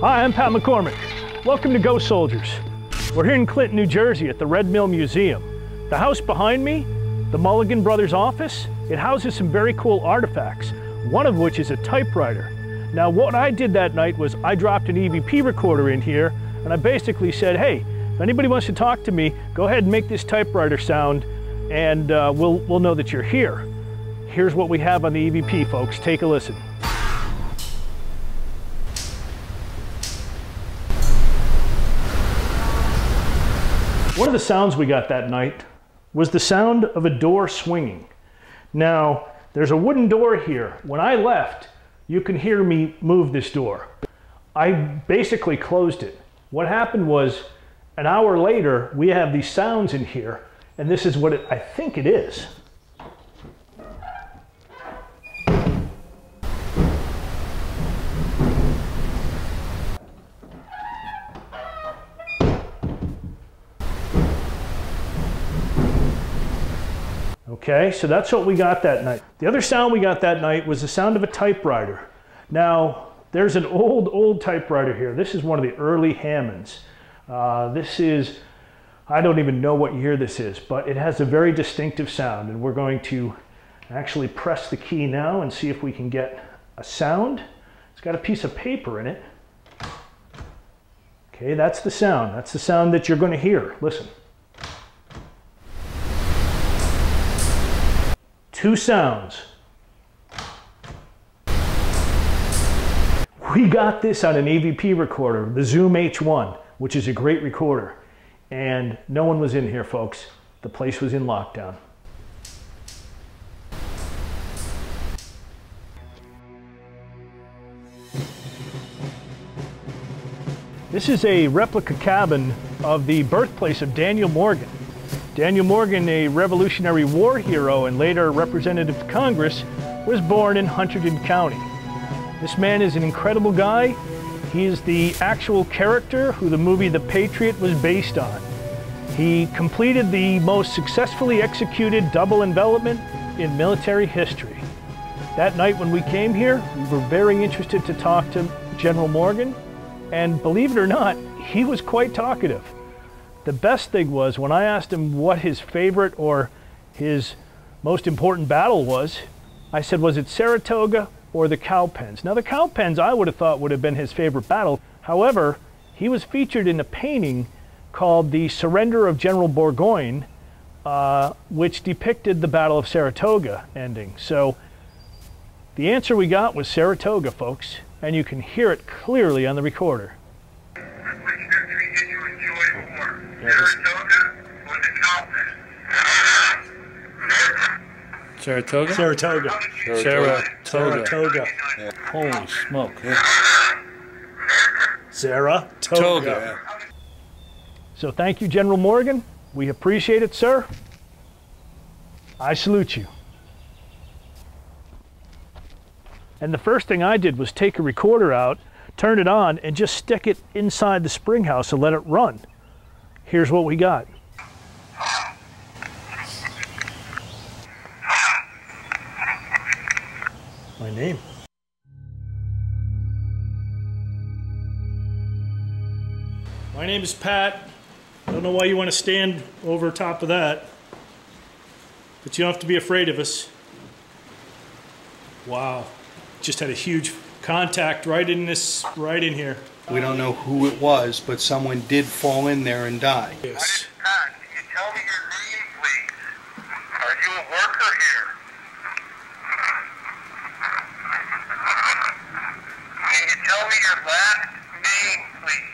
Hi, I'm Pat McCormick. Welcome to Ghost Soldiers. We're here in Clinton, New Jersey at the Red Mill Museum. The house behind me, the Mulligan Brothers office, it houses some very cool artifacts, one of which is a typewriter. Now what I did that night was I dropped an EVP recorder in here and I basically said, hey, if anybody wants to talk to me, go ahead and make this typewriter sound and we'll know that you're here. Here's what we have on the EVP, folks. Take a listen. One of the sounds we got that night was the sound of a door swinging. Now, there's a wooden door here. When I left, you can hear me move this door. I basically closed it. What happened was, an hour later, we have these sounds in here, and this is what I think it is. Okay, so that's what we got that night. The other sound we got that night was the sound of a typewriter. Now, there's an old typewriter here. This is one of the early Hammonds. This is, I don't even know what year this is, but it has a very distinctive sound, and we're going to actually press the key now and see if we can get a sound. It's got a piece of paper in it. Okay, that's the sound. That's the sound that you're going to hear. Listen. Two sounds. We got this on an EVP recorder, the Zoom H1, which is a great recorder. And no one was in here, folks. The place was in lockdown. This is a replica cabin of the birthplace of Daniel Morgan. Daniel Morgan, a Revolutionary War hero and later representative to Congress, was born in Hunterdon County. This man is an incredible guy. He is the actual character who the movie The Patriot was based on. He completed the most successfully executed double envelopment in military history. That night when we came here, we were very interested to talk to General Morgan, and believe it or not, he was quite talkative. The best thing was when I asked him what his favorite or his most important battle was, I said, was it Saratoga or the Cowpens? Now the Cowpens I would have thought would have been his favorite battle. However, he was featured in a painting called The Surrender of General Burgoyne, which depicted the Battle of Saratoga ending. So the answer we got was Saratoga, folks, and you can hear it clearly on the recorder. Saratoga? Saratoga. Saratoga. Yeah. Holy smoke. Yeah. Saratoga. So thank you, General Morgan. We appreciate it, sir. I salute you. And the first thing I did was take a recorder out, turn it on, and just stick it inside the spring house and let it run. Here's what we got. My name. My name is Pat. I don't know why you want to stand over top of that, but you don't have to be afraid of us. Wow. Just had a huge contact right in here. We don't know who it was, but someone did fall in there and die. Yes. Pat, can you tell me your name, please? Are you a worker here? Can you tell me your last name, please?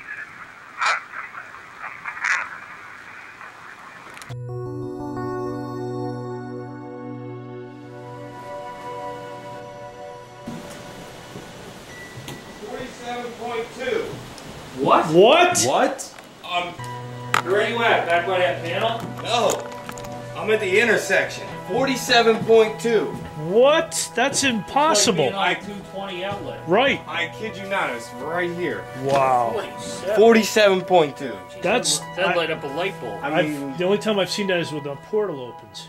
What? What? What? Where are you at? Back by that panel? No, I'm at the intersection. 47.2. What? That's impossible. Like being on 220 outlet. Right. I kid you not, it's right here. Wow. 47.2. That's... That light up a light bulb. I mean, the only time I've seen that is when the portal opens.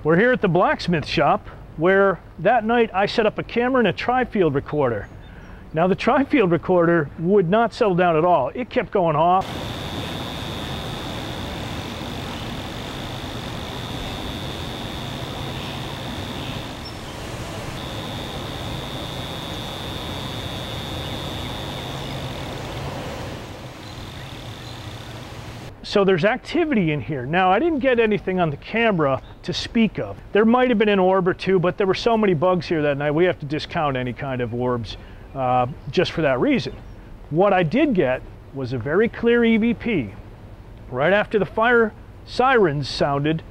We're here at the blacksmith shop where that night I set up a camera and a tri-field recorder. Now the tri-field recorder would not settle down at all. It kept going off. So there's activity in here. Now, I didn't get anything on the camera to speak of. There might have been an orb or two, but there were so many bugs here that night, we have to discount any kind of orbs just for that reason. What I did get was a very clear EVP. Right after the fire sirens sounded,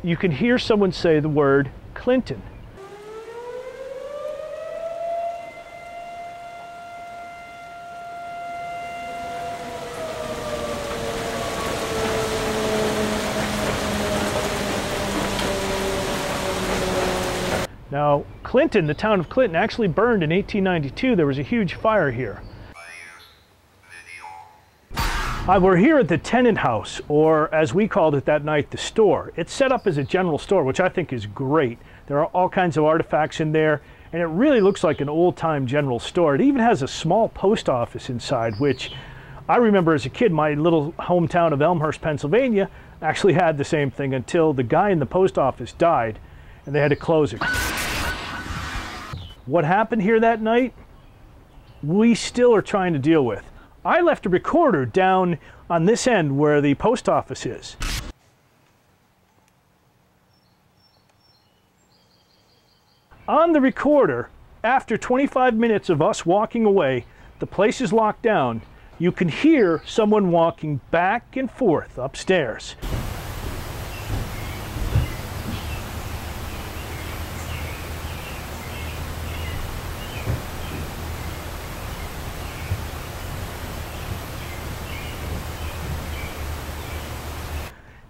you can hear someone say the word Clinton. Now, Clinton, the town of Clinton, actually burned in 1892. There was a huge fire here. We're here at the tenant house, or as we called it that night, the store. It's set up as a general store, which I think is great. There are all kinds of artifacts in there, and it really looks like an old-time general store. It even has a small post office inside, which I remember as a kid, my little hometown of Elmhurst, Pennsylvania, actually had the same thing until the guy in the post office died, and they had to close it. What happened here that night, we still are trying to deal with. I left a recorder down on this end where the post office is. On the recorder, after 25 minutes of us walking away, the place is locked down, you can hear someone walking back and forth upstairs.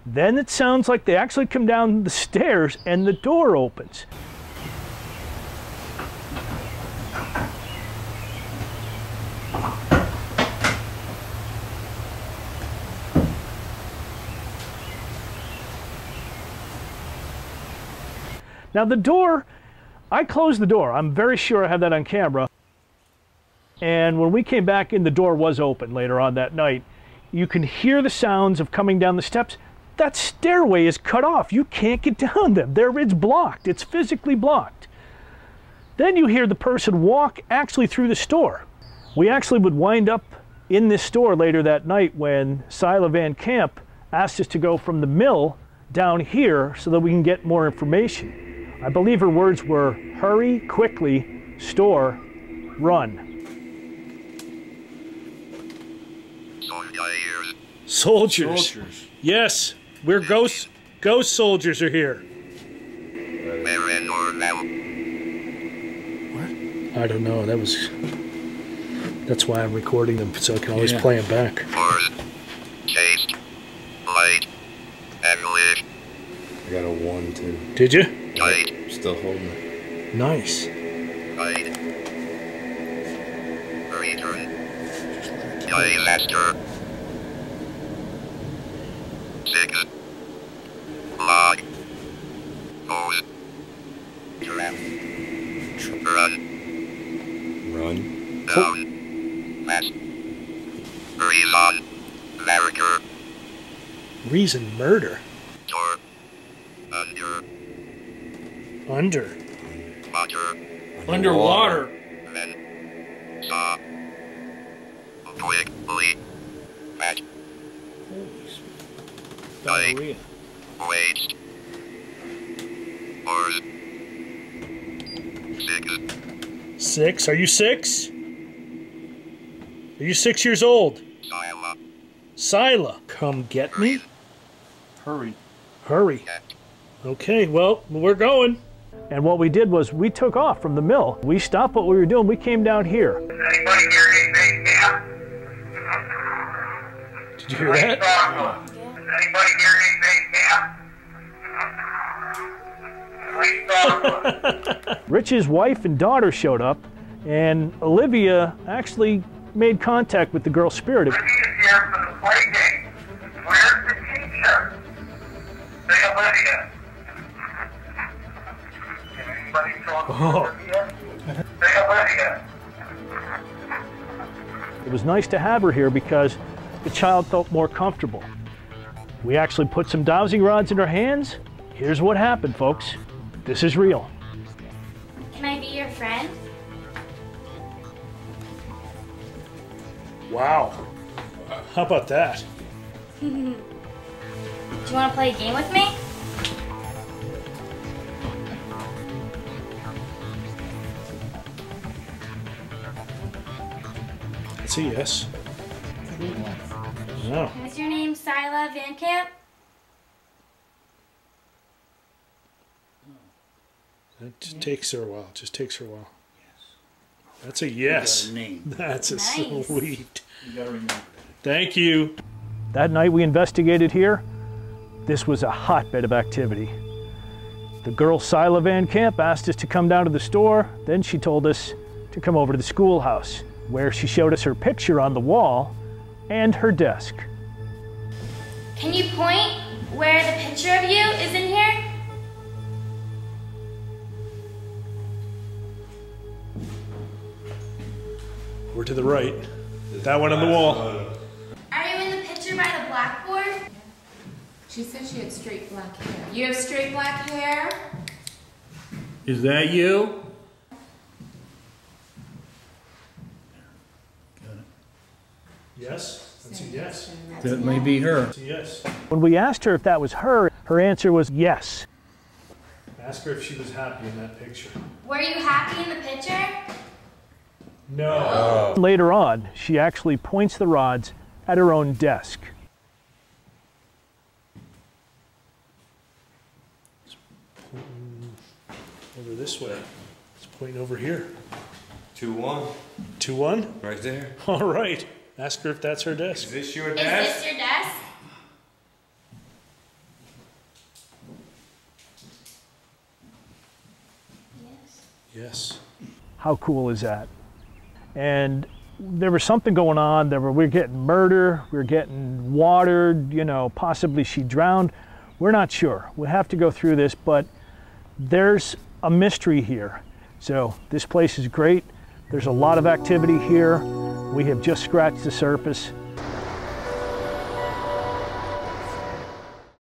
Then it sounds like they actually come down the stairs and the door opens. Now the door, I closed the door. I'm very sure I have that on camera. And when we came back in, the door was open later on that night. You can hear the sounds of coming down the steps. That stairway is cut off. You can't get down them. There, it's blocked. It's physically blocked. Then you hear the person walk actually through the store. We actually would wind up in this store later that night when Sila Van Camp asked us to go from the mill down here so that we can get more information. I believe her words were, hurry, quickly, store, run. Soldiers. Yes. We're ghost soldiers are here. What? I don't know. That's why I'm recording them, so I can always play them back. Taste, light, English. I got a 1, too. Did you? Light. Still holding it. Nice. Light. Return. Disaster. 6. Log. Hose. Trap. Run. Down. Mass. Reason. America. Reason murder. Door. Under. Under. Water. Underwater. Men. Saw. Quickly. Match. Diarrhea. Waste. Or. 6. 6? Are you 6? Are you 6 years old? Sila. Sila, come get me? Hurry. Hurry. Okay, well, we're going. And what we did was we took off from the mill. We stopped what we were doing. We came down here. Anybody hear anything? Yeah. Did you hear that? Anybody hear anything? Yeah. Rich's wife and daughter showed up, and Olivia actually made contact with the girl spirit. Ricky is here for the play game. Where's the teacher? Say Olivia. anybody talking over here? Say hello here. It was nice to have her here because the child felt more comfortable. We actually put some dowsing rods in her hands. Here's what happened, folks. This is real. Can I be your friend? Wow. How about that? Do you want to play a game with me? That's a yes. No. Is your name Sila Van Camp? It just takes her a while. Just takes her a while. That's a yes. Got a name. That's a Nice. sweet. You gotta remember. Thank you. That night we investigated here, this was a hotbed of activity. The girl Sila Van Camp asked us to come down to the store. Then she told us to come over to the schoolhouse, where she showed us her picture on the wall and her desk. Can you point where the picture of you is in here? We're to the right. That one on the wall. Are you in the picture by the blackboard? She said she had straight black hair. You have straight black hair? Is that you? Yes, that's a yes. That may be her. That's a yes. When we asked her if that was her, her answer was yes. Ask her if she was happy in that picture. Were you happy in the picture? No. Later on, she actually points the rods at her own desk. It's pointing over this way. It's pointing over here. 2-1. 2-1? Right there. All right. Ask her if that's her Is desk. this your Is desk? this your desk? Yes. Yes. How cool is that? And there was something going on. We were getting murder, we were getting watered, you know, possibly she drowned. We're not sure. We'll have to go through this, but there's a mystery here. So this place is great. There's a lot of activity here. We have just scratched the surface.